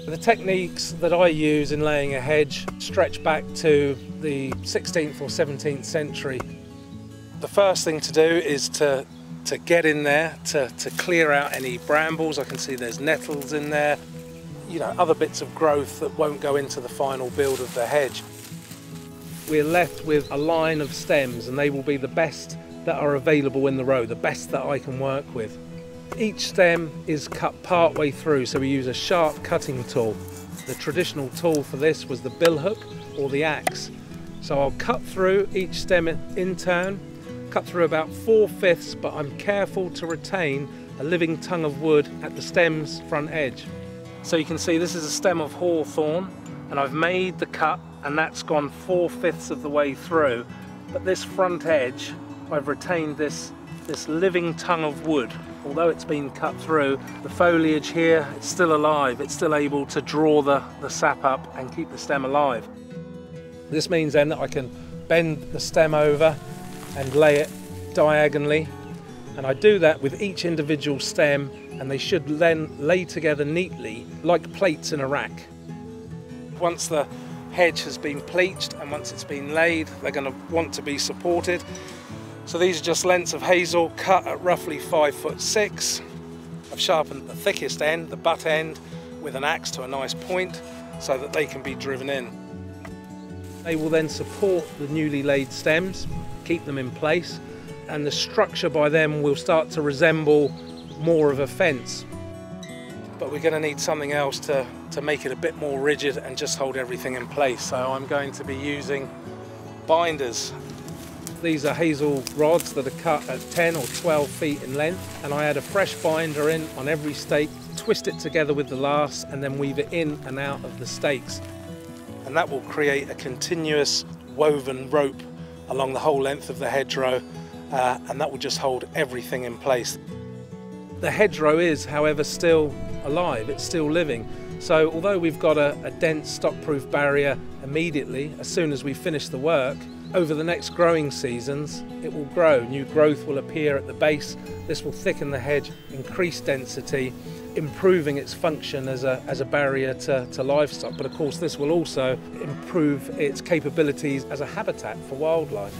The techniques that I use in laying a hedge stretch back to the 16th or 17th century. The first thing to do is to get in there, to clear out any brambles. I can see there's nettles in there, you know, other bits of growth that won't go into the final build of the hedge. We're left with a line of stems, and they will be the best that are available in the row, the best that I can work with. Each stem is cut part way through, so we use a sharp cutting tool. The traditional tool for this was the billhook or the axe. So I'll cut through each stem in turn, cut through about 4/5, but I'm careful to retain a living tongue of wood at the stem's front edge. So you can see this is a stem of hawthorn, and I've made the cut, and that's gone 4/5 of the way through. But this front edge, I've retained this living tongue of wood. Although it's been cut through, the foliage here, it's still alive. It's still able to draw the sap up and keep the stem alive. This means then that I can bend the stem over and lay it diagonally. And I do that with each individual stem, and they should then lay together neatly like plates in a rack. Once the hedge has been pleached and once it's been laid, they're going to want to be supported. So these are just lengths of hazel cut at roughly 5'6". I've sharpened the thickest end, the butt end, with an axe to a nice point so that they can be driven in. They will then support the newly laid stems, keep them in place, and the structure by them will start to resemble more of a fence. But we're going to need something else to make it a bit more rigid and just hold everything in place. So I'm going to be using binders. These are hazel rods that are cut at 10 or 12 feet in length, and I add a fresh binder in on every stake, twist it together with the last, and then weave it in and out of the stakes. And that will create a continuous woven rope along the whole length of the hedgerow, and that will just hold everything in place. The hedgerow is, however, still alive, it's still living. So although we've got a dense stock-proof barrier immediately, as soon as we finish the work, over the next growing seasons, it will grow. New growth will appear at the base. This will thicken the hedge, increase density, improving its function as a barrier to livestock. But of course, this will also improve its capabilities as a habitat for wildlife.